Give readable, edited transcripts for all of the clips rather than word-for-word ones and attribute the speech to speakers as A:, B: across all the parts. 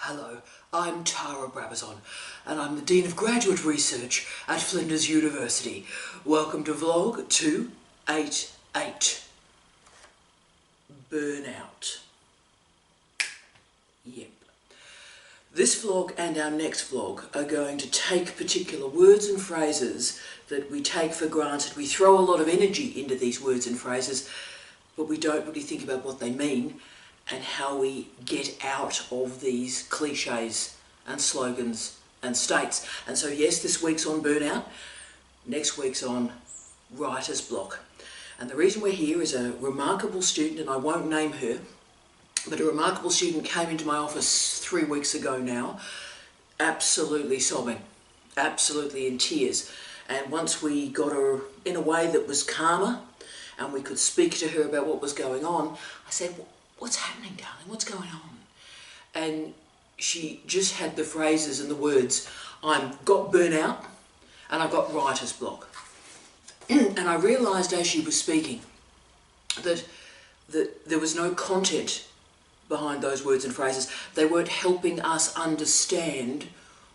A: Hello, I'm Tara Brabazon and I'm the Dean of Graduate Research at Flinders University. Welcome to vlog 288. Burnout. Yep. This vlog and our next vlog are going to take particular words and phrases that we take for granted. We throw a lot of energy into these words and phrases, but we don't really think about what they mean and how we get out of these cliches and slogans and states. And so yes, this week's on burnout, next week's on writer's block. And the reason we're here is a remarkable student, and I won't name her, but a remarkable student came into my office 3 weeks ago now, absolutely sobbing, absolutely in tears. And once we got her in a way that was calmer and we could speak to her about what was going on, I said, "What's happening, darling? What's going on?" And she just had the phrases and the words, "I've got burnout and I've got writer's block." And I realised as she was speaking that there was no content behind those words and phrases. They weren't helping us understand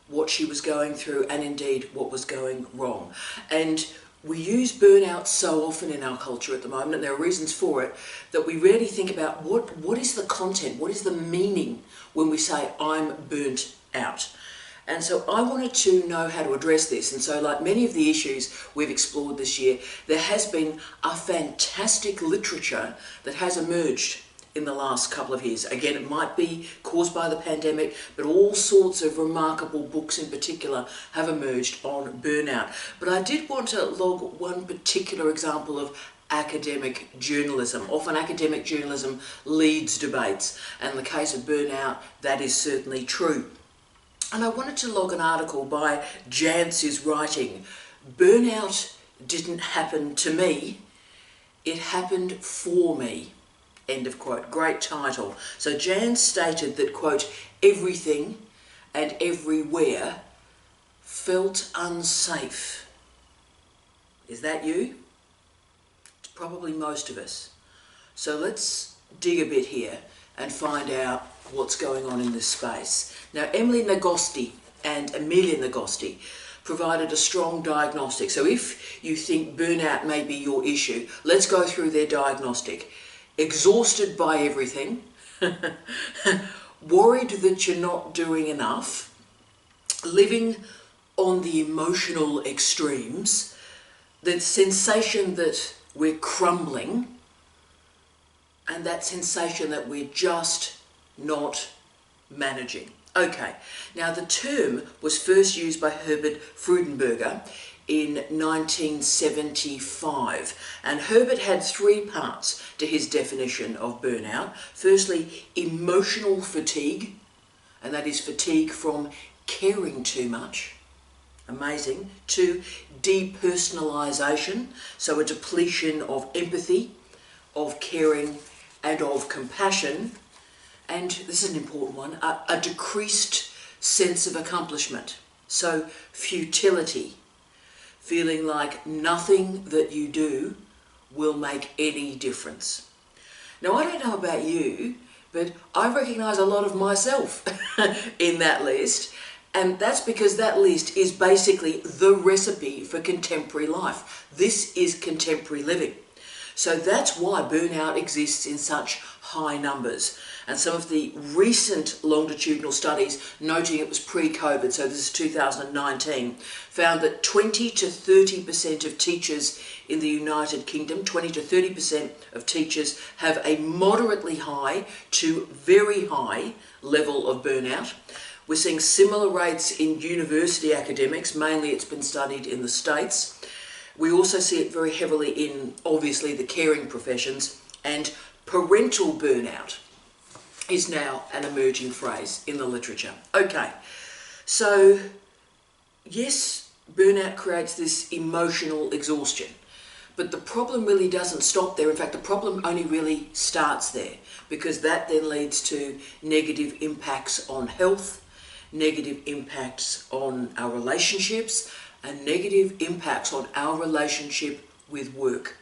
A: what she was going through and indeed what was going wrong. And we use burnout so often in our culture at the moment, and there are reasons for it, that we rarely think about what is the content, what is the meaning when we say I'm burnt out. And so I wanted to know how to address this. And so, like many of the issues we've explored this year, there has been a fantastic literature that has emerged in the last couple of years. Again, it might be caused by the pandemic, but all sorts of remarkable books in particular have emerged on burnout. But I did want to log one particular example of academic journalism. Often academic journalism leads debates, and in the case of burnout, that is certainly true. And I wanted to log an article by Jance who's writing, "Burnout didn't happen to me, it happened for me." End of quote. Great title. So Jan stated that, quote, "Everything and everywhere felt unsafe." Is that you? It's probably most of us. So let's dig a bit here and find out what's going on in this space. Now, Emily Nagosti and Amelia Nagosti provided a strong diagnostic. So if you think burnout may be your issue, let's go through their diagnostic. Exhausted by everything, worried that you're not doing enough, living on the emotional extremes, the sensation that we're crumbling, and that sensation that we're just not managing. Okay, now the term was first used by Herbert Freudenberger in 1975, and Herbert had 3 parts to his definition of burnout. Firstly, emotional fatigue, and that is fatigue from caring too much. Amazing. 2, depersonalization, so a depletion of empathy, of caring and of compassion. And this is an important one, a decreased sense of accomplishment, so futility, feeling like nothing that you do will make any difference. Now, I don't know about you, but I recognise a lot of myself in that list, and that's because that list is basically the recipe for contemporary life. This is contemporary living. So that's why burnout exists in such high numbers. And some of the recent longitudinal studies, noting it was pre-COVID, so this is 2019, found that 20 to 30% of teachers in the United Kingdom, 20 to 30% of teachers have a moderately high to very high level of burnout. We're seeing similar rates in university academics, mainly it's been studied in the States. We also see it very heavily in, obviously, the caring professions, and parental burnout is now an emerging phrase in the literature. Okay, so yes, burnout creates this emotional exhaustion, but the problem really doesn't stop there. In fact, the problem only really starts there, because that then leads to negative impacts on health, negative impacts on our relationships, and negative impacts on our relationship with work.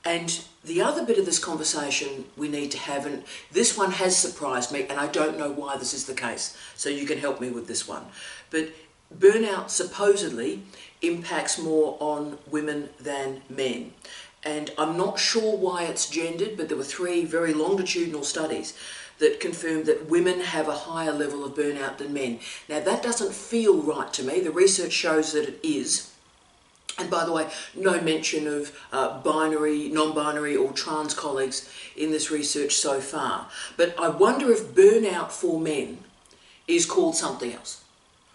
A: And the other bit of this conversation we need to have, and this one has surprised me, and I don't know why this is the case, so you can help me with this one. But burnout supposedly impacts more on women than men. And I'm not sure why it's gendered, but there were 3 very longitudinal studies that confirmed that women have a higher level of burnout than men. Now that doesn't feel right to me. The research shows that it is. And by the way, no mention of binary, non-binary or trans colleagues in this research so far. But I wonder if burnout for men is called something else.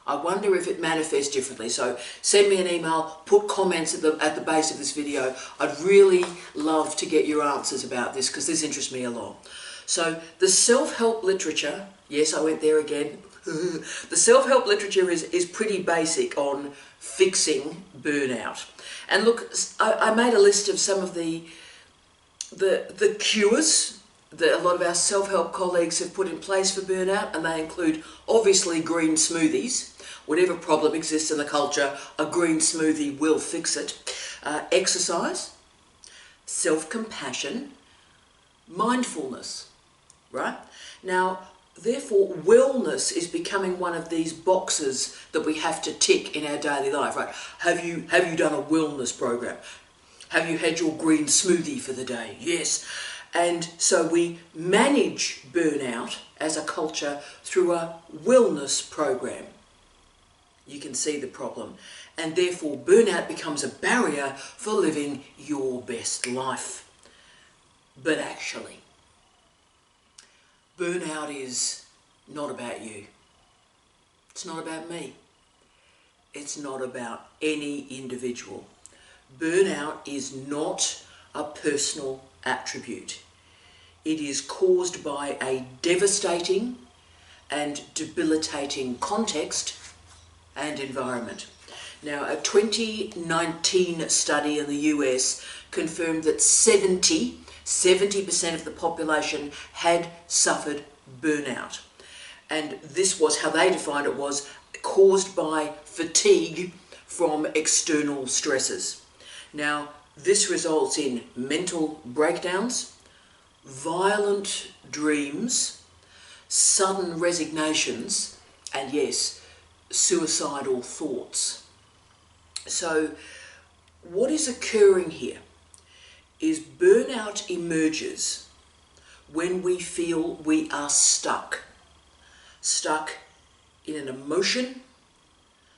A: I wonder if it manifests differently. So send me an email, put comments at the base of this video. I'd really love to get your answers about this because this interests me a lot. So the self-help literature, yes, I went there again. The self-help literature is pretty basic on fixing burnout. And look, I made a list of some of the cures that a lot of our self-help colleagues have put in place for burnout, and they include obviously green smoothies. Whatever problem exists in the culture, a green smoothie will fix it. Exercise, self-compassion, mindfulness, right? Now, therefore, wellness is becoming one of these boxes that we have to tick in our daily life, right? Have you done a wellness program? Have you had your green smoothie for the day? Yes. And so we manage burnout as a culture through a wellness program. You can see the problem. And therefore, burnout becomes a barrier for living your best life. But actually, burnout is not about you. It's not about me. It's not about any individual. Burnout is not a personal attribute. It is caused by a devastating and debilitating context and environment. Now, a 2019 study in the US confirmed that 70% of the population had suffered burnout. And this was how they defined it, was caused by fatigue from external stresses. Now, this results in mental breakdowns, violent dreams, sudden resignations, and yes, suicidal thoughts. So what is occurring here is burnout emerges when we feel we are stuck in an emotion,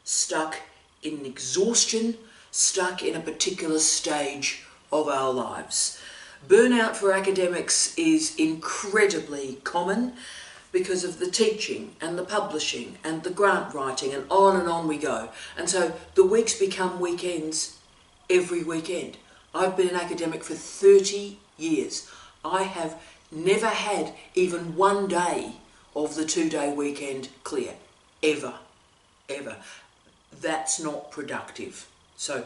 A: stuck in exhaustion, stuck in a particular stage of our lives. Burnout for academics is incredibly common because of the teaching and the publishing and the grant writing, and on we go. And so the weeks become weekends every weekend. I've been an academic for 30 years. I have never had even one day of the 2-day weekend clear. Ever. That's not productive. So,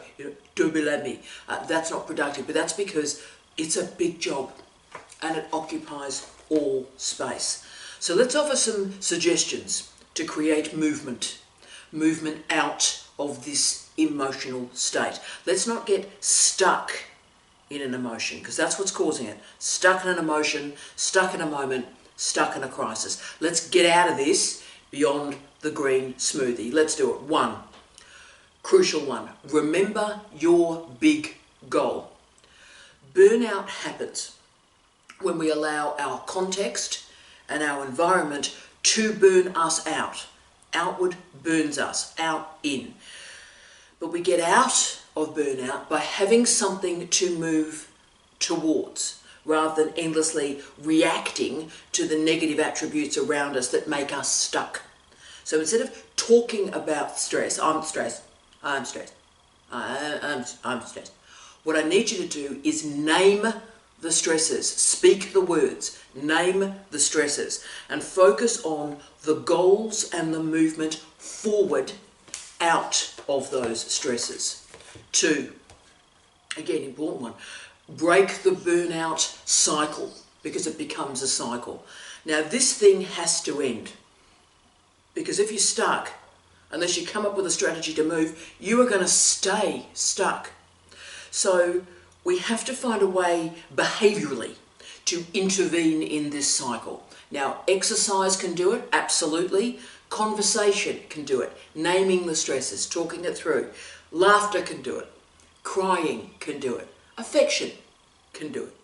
A: don't believe me, that's not productive. But that's because it's a big job and it occupies all space. So let's offer some suggestions to create movement out of this emotional state. Let's not get stuck in an emotion, because that's what's causing it. Stuck in an emotion, stuck in a moment, stuck in a crisis. Let's get out of this beyond the green smoothie. Let's do it. 1, crucial one, remember your big goal. Burnout happens when we allow our context and our environment to burn us out. Outward burns us, out in. But we get out of burnout by having something to move towards, rather than endlessly reacting to the negative attributes around us that make us stuck. So instead of talking about stress, I'm stressed, I'm stressed, I'm stressed, what I need you to do is name the stresses, speak the words, name the stresses, and focus on the goals and the movement forward out of those stresses. 2, again, important one, break the burnout cycle, because it becomes a cycle. Now, this thing has to end, because if you're stuck, unless you come up with a strategy to move, you are going to stay stuck. So we have to find a way behaviourally to intervene in this cycle. Now, exercise can do it, absolutely. Conversation can do it. Naming the stresses, talking it through. Laughter can do it. Crying can do it. Affection can do it.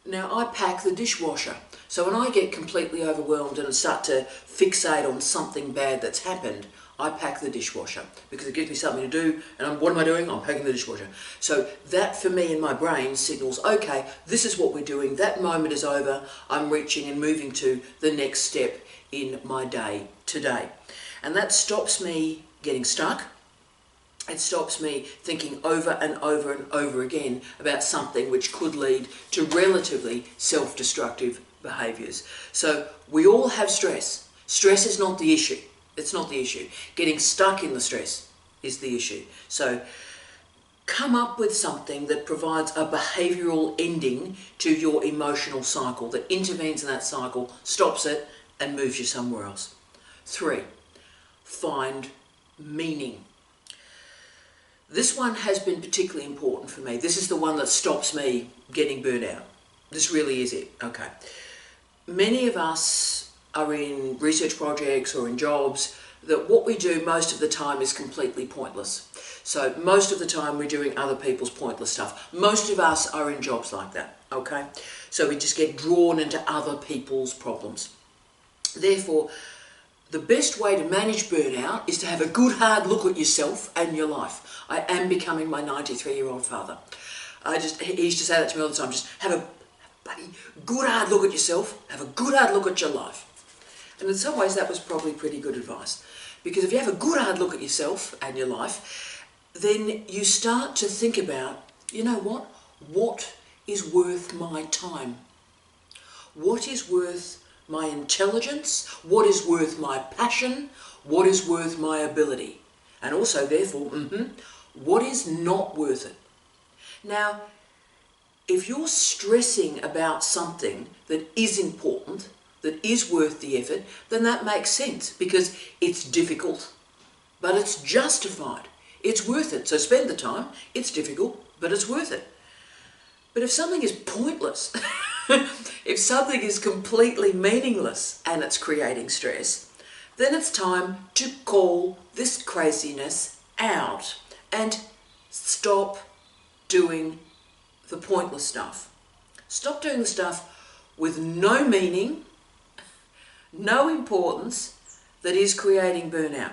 A: Now, I pack the dishwasher. So when I get completely overwhelmed and start to fixate on something bad that's happened, I pack the dishwasher because it gives me something to do. And what am I doing? I'm packing the dishwasher. So that for me in my brain signals, okay, this is what we're doing. That moment is over. I'm reaching and moving to the next step in my day today. And that stops me getting stuck. It stops me thinking over and over and over again about something which could lead to relatively self-destructive behaviours. So we all have stress. Stress is not the issue. It's not the issue. Getting stuck in the stress is the issue. So come up with something that provides a behavioural ending to your emotional cycle, that intervenes in that cycle, stops it and moves you somewhere else. 3, find meaning. This one has been particularly important for me. This is the one that stops me getting burnout. This really is it. Okay. Many of us are in research projects or in jobs that what we do most of the time is completely pointless. So most of the time we're doing other people's pointless stuff. Most of us are in jobs like that, okay? So we just get drawn into other people's problems. Therefore, the best way to manage burnout is to have a good hard look at yourself and your life. I am becoming my 93-year-old father. He used to say that to me all the time, just have a buddy, good hard look at yourself, have a good hard look at your life. And in some ways that was probably pretty good advice. Because if you have a good hard look at yourself and your life, then you start to think about, you know what is worth my time? What is worth my intelligence? What is worth my passion? What is worth my ability? And also, therefore, what is not worth it? Now, if you're stressing about something that is important, that is worth the effort, then that makes sense because it's difficult, but it's justified. It's worth it. So spend the time. It's difficult, but it's worth it. But if something is pointless, if something is completely meaningless and it's creating stress, then it's time to call this craziness out and stop doing the pointless stuff. Stop doing the stuff with no meaning, no importance, that is creating burnout.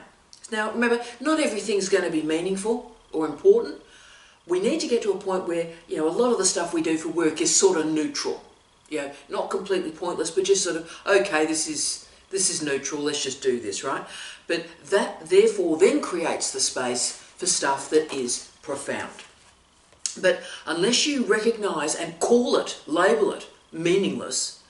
A: Now remember, not everything's going to be meaningful or important. We need to get to a point where, a lot of the stuff we do for work is sort of neutral. Not completely pointless, but just sort of, okay, this is neutral, let's just do this, right? But that therefore then creates the space for stuff that is profound. But unless you recognise and call it, label it, meaningless,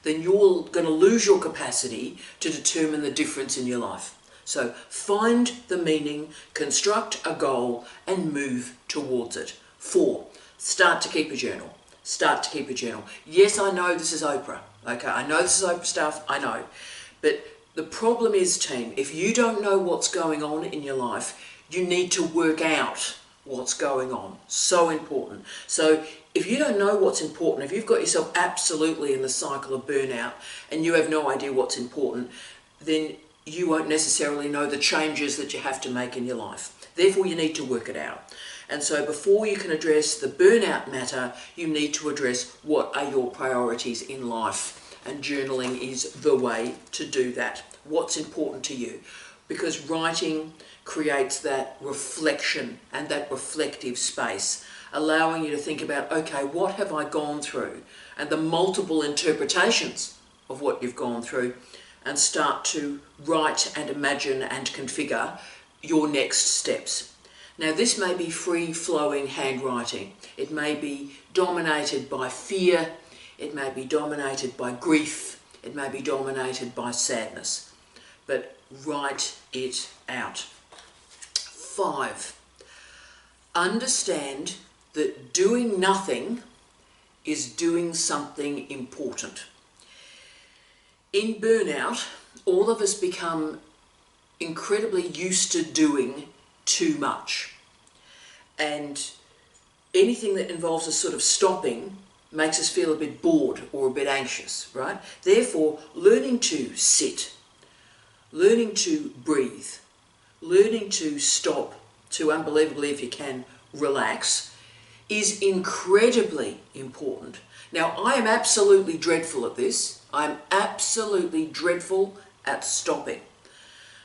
A: then you're going to lose your capacity to determine the difference in your life. So find the meaning, construct a goal and move towards it. 4, start to keep a journal. Start to keep a journal. Yes, I know this is Oprah. Okay, I know this is Oprah stuff, I know. But the problem is, team, if you don't know what's going on in your life, you need to work out what's going on. So important. So if you don't know what's important, if you've got yourself absolutely in the cycle of burnout and you have no idea what's important, then you won't necessarily know the changes that you have to make in your life. Therefore, you need to work it out. And so before you can address the burnout matter, you need to address what are your priorities in life. And journaling is the way to do that. What's important to you? Because writing creates that reflection and that reflective space, allowing you to think about, okay, what have I gone through? And the multiple interpretations of what you've gone through, and start to write and imagine and configure your next steps. Now this may be free-flowing handwriting. It may be dominated by fear. It may be dominated by grief. It may be dominated by sadness. But write it out. 5, understand that doing nothing is doing something important. In burnout, all of us become incredibly used to doing too much. And anything that involves a sort of stopping makes us feel a bit bored or a bit anxious, right? Therefore, learning to sit, learning to breathe, learning to stop, to unbelievably, if you can, relax, is incredibly important. Now, I am absolutely dreadful at this. I'm absolutely dreadful at stopping.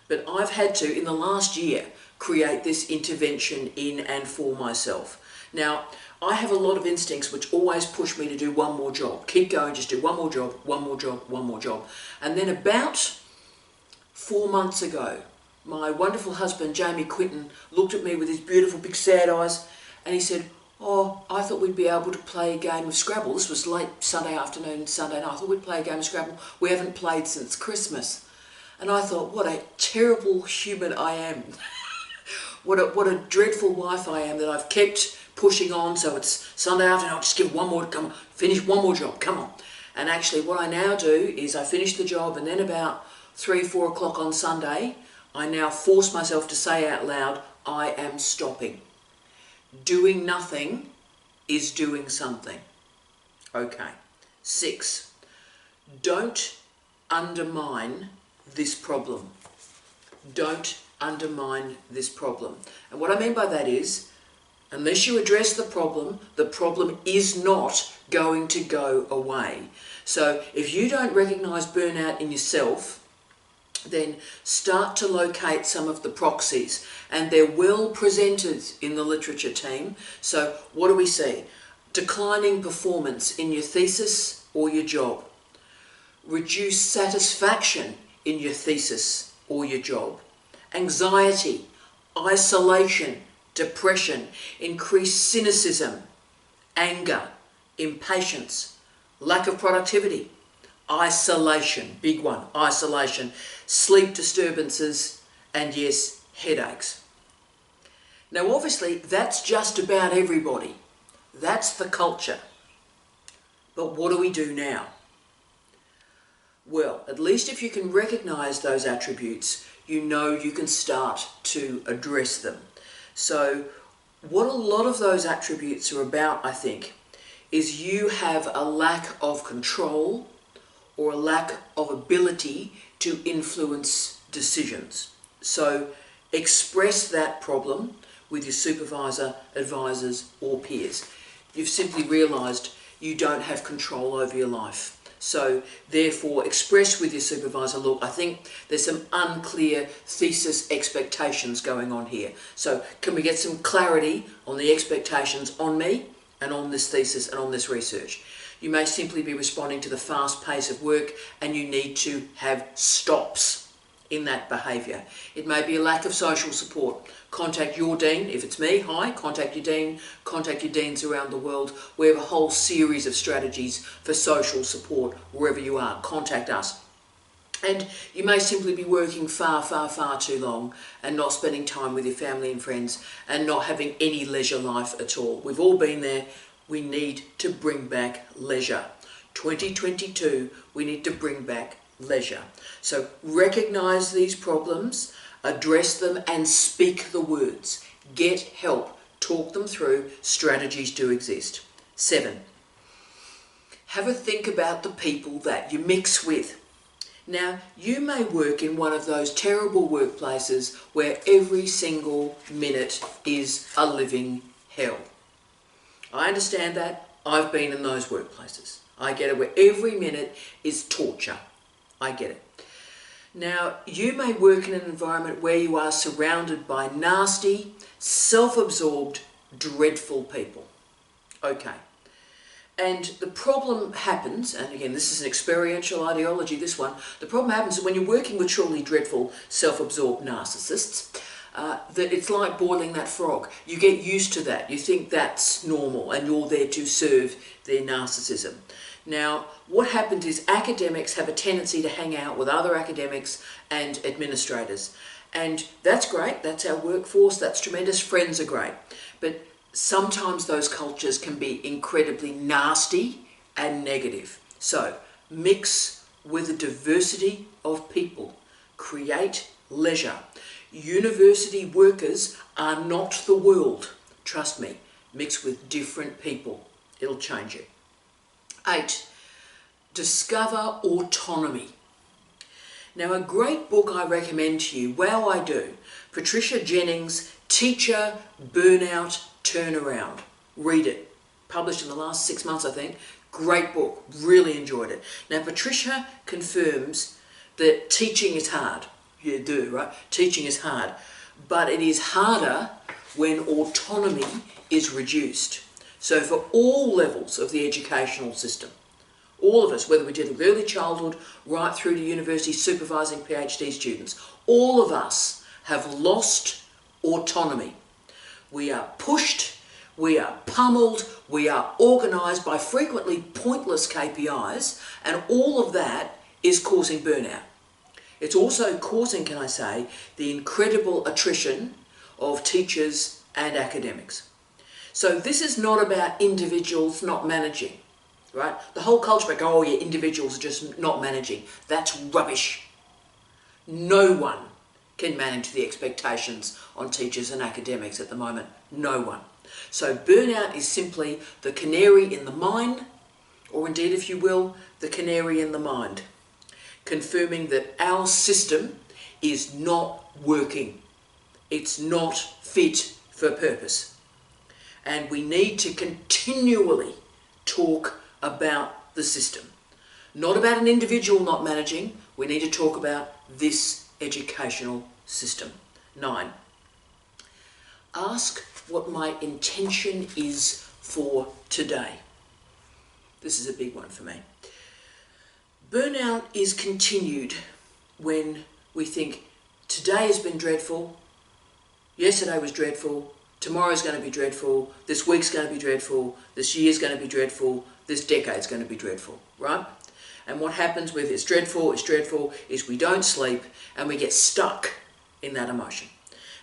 A: But I've had to, in the last year, create this intervention in and for myself. Now, I have a lot of instincts which always push me to do one more job. Keep going, just do one more job, one more job, one more job. And then about 4 months ago, my wonderful husband, Jamie Quinton, looked at me with his beautiful big sad eyes and he said, "Oh, I thought we'd be able to play a game of Scrabble." This was late Sunday afternoon, Sunday night. I thought we'd play a game of Scrabble. We haven't played since Christmas. And I thought, what a terrible human I am. what a dreadful wife I am that I've kept pushing on. So it's Sunday afternoon, I'll just give one more, come on, finish one more job, come on. And actually what I now do is I finish the job and then about 3, 4 o'clock on Sunday, I now force myself to say out loud, I am stopping. Doing nothing is doing something. Okay. 6, don't undermine this problem. Don't undermine this problem. And what I mean by that is, unless you address the problem is not going to go away. So if you don't recognize burnout in yourself, then start to locate some of the proxies, and they're well presented in the literature, team. So what do we see? Declining performance in your thesis or your job. Reduced satisfaction in your thesis or your job. Anxiety, isolation, depression, increased cynicism, anger, impatience, lack of productivity, isolation, big one, isolation, sleep disturbances, and yes, headaches. Now obviously that's just about everybody. That's the culture. But what do we do now? Well, at least if you can recognize those attributes, you know you can start to address them. So what a lot of those attributes are about, I think, is you have a lack of control or a lack of ability to influence decisions. So express that problem with your supervisor, advisors, or peers. You've simply realized you don't have control over your life. So therefore express with your supervisor, look, I think there's some unclear thesis expectations going on here. So can we get some clarity on the expectations on me and on this thesis and on this research? You may simply be responding to the fast pace of work and you need to have stops in that behaviour. It may be a lack of social support. Contact your dean. If it's me, hi, contact your dean. Contact your deans around the world. We have a whole series of strategies for social support wherever you are. Contact us. And you may simply be working far, far, far too long and not spending time with your family and friends and not having any leisure life at all. We've all been there. We need to bring back leisure. 2022, we need to bring back leisure. So recognise these problems, address them and speak the words. Get help, talk them through. Strategies do exist. 7, have a think about the people that you mix with. Now, you may work in one of those terrible workplaces where every single minute is a living hell. I understand that. I've been in those workplaces. I get it, where every minute is torture. I get it. Now, you may work in an environment where you are surrounded by nasty, self-absorbed, dreadful people. Okay. And the problem happens, and again, this is an experiential ideology, this one, the problem happens when you're working with truly dreadful, self-absorbed narcissists, that it's like boiling that frog. You get used to that. You think that's normal, and you're there to serve their narcissism. Now, what happens is academics have a tendency to hang out with other academics and administrators. And that's great, that's our workforce, that's tremendous, friends are great. But sometimes those cultures can be incredibly nasty and negative. So, mix with a diversity of people. Create leisure. University workers are not the world. Trust me, mixed with different people. It'll change you. 8, discover autonomy. Now, a great book I recommend to you, wow I do, Patricia Jennings' Teacher Burnout Turnaround. Read it. Published in the last 6 months, I think. Great book. Really enjoyed it. Now, Patricia confirms that teaching is hard. You do, right? Teaching is hard. But it is harder when autonomy is reduced. So for all levels of the educational system, all of us, whether we did early childhood right through to university supervising PhD students, all of us have lost autonomy. We are pushed, we are pummeled, we are organised by frequently pointless KPIs, and all of that is causing burnout. It's also causing, can I say, the incredible attrition of teachers and academics. So this is not about individuals not managing, right? The whole culture about, oh yeah, individuals are just not managing. That's rubbish. No one can manage the expectations on teachers and academics at the moment. No one. So burnout is simply the canary in the mine, or indeed, if you will, the canary in the mind, confirming that our system is not working. It's not fit for purpose. And we need to continually talk about the system. Not about an individual not managing, we need to talk about this educational system. 9, ask what my intention is for today. This is a big one for me. Burnout is continued when we think today has been dreadful, yesterday was dreadful, tomorrow's going to be dreadful, this week's going to be dreadful, this year's going to be dreadful, this decade's going to be dreadful, right? And what happens with it's dreadful, is we don't sleep and we get stuck in that emotion.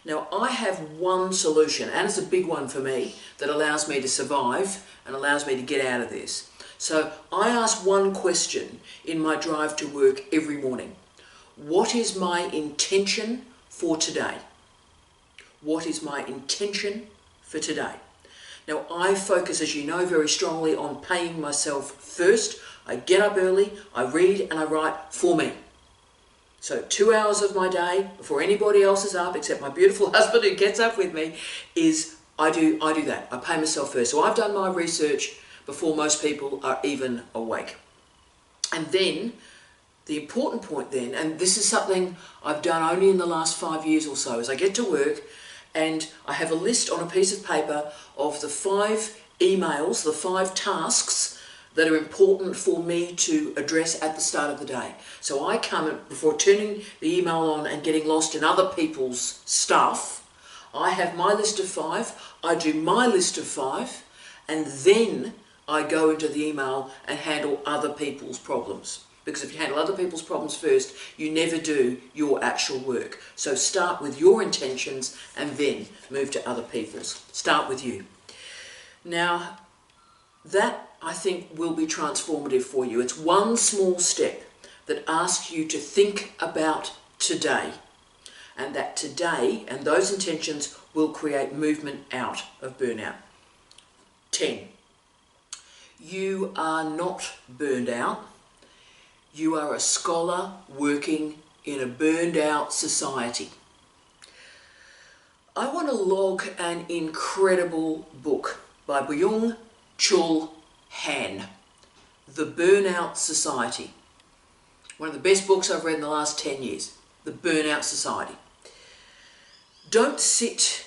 A: Now, I have one solution, and it's a big one for me, that allows me to survive and allows me to get out of this. So I ask one question in my drive to work every morning. What is my intention for today? What is my intention for today? Now, I focus, as you know, very strongly on paying myself first. I get up early, I read and I write for me. So 2 hours of my day, before anybody else is up, except my beautiful husband who gets up with me, is I do that. I pay myself first. So I've done my research before most people are even awake. And then, the important point then, and this is something I've done only in the last 5 years or so, is I get to work and I have a list on a piece of paper of the 5 emails, the 5 tasks that are important for me to address at the start of the day. So I come, before turning the email on and getting lost in other people's stuff, I have my list of 5, I do my list of 5, and then I go into the email and handle other people's problems. Because if you handle other people's problems first, you never do your actual work. So start with your intentions and then move to other people's. Start with you. Now, that I think will be transformative for you. It's one small step that asks you to think about today. And that today and those intentions will create movement out of burnout. 10. You are not burned out. You are a scholar working in a burned out society. I want to log an incredible book by Byung-Chul Han, The Burnout Society. One of the best books I've read in the last 10 years, The Burnout Society. Don't sit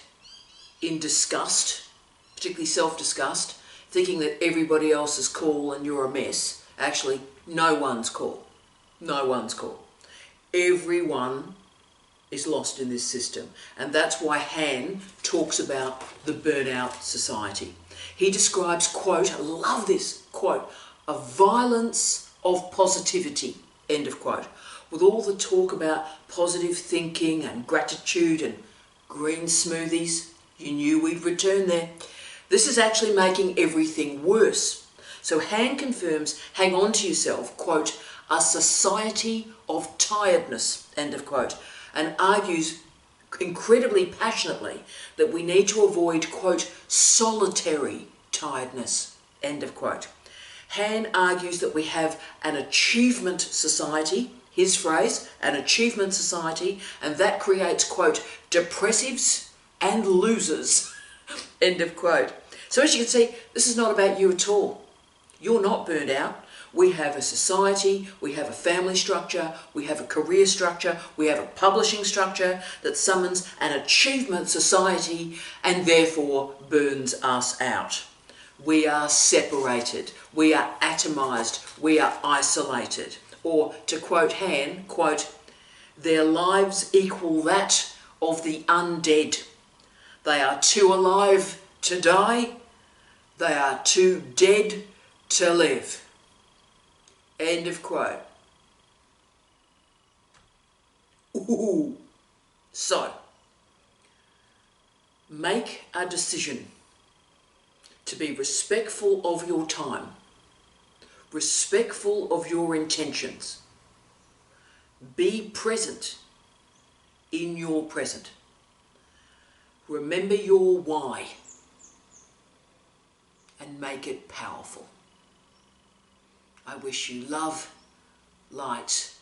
A: in disgust, particularly self-disgust, thinking that everybody else is cool and you're a mess. Actually, no one's cool. No one's cool. Everyone is lost in this system. And that's why Han talks about the Burnout Society. He describes, quote, I love this quote, a violence of positivity, end of quote. With all the talk about positive thinking and gratitude and green smoothies, you knew we'd return there. This is actually making everything worse. So Han confirms, hang on to yourself, quote, a society of tiredness, end of quote, and argues incredibly passionately that we need to avoid, quote, solitary tiredness, end of quote. Han argues that we have an achievement society, his phrase, an achievement society, and that creates, quote, depressives and losers, end of quote. So as you can see, this is not about you at all. You're not burned out. We have a society, we have a family structure, we have a career structure, we have a publishing structure that summons an achievement society and therefore burns us out. We are separated, we are atomized, we are isolated. Or to quote Han, quote, their lives equal that of the undead. They are too alive to die, they are too dead to live. End of quote. Ooh. So, make a decision to be respectful of your time, respectful of your intentions. Be present in your present. Remember your why and make it powerful. I wish you love, light,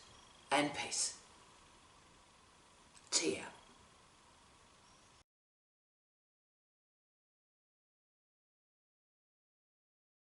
A: and peace. Tia.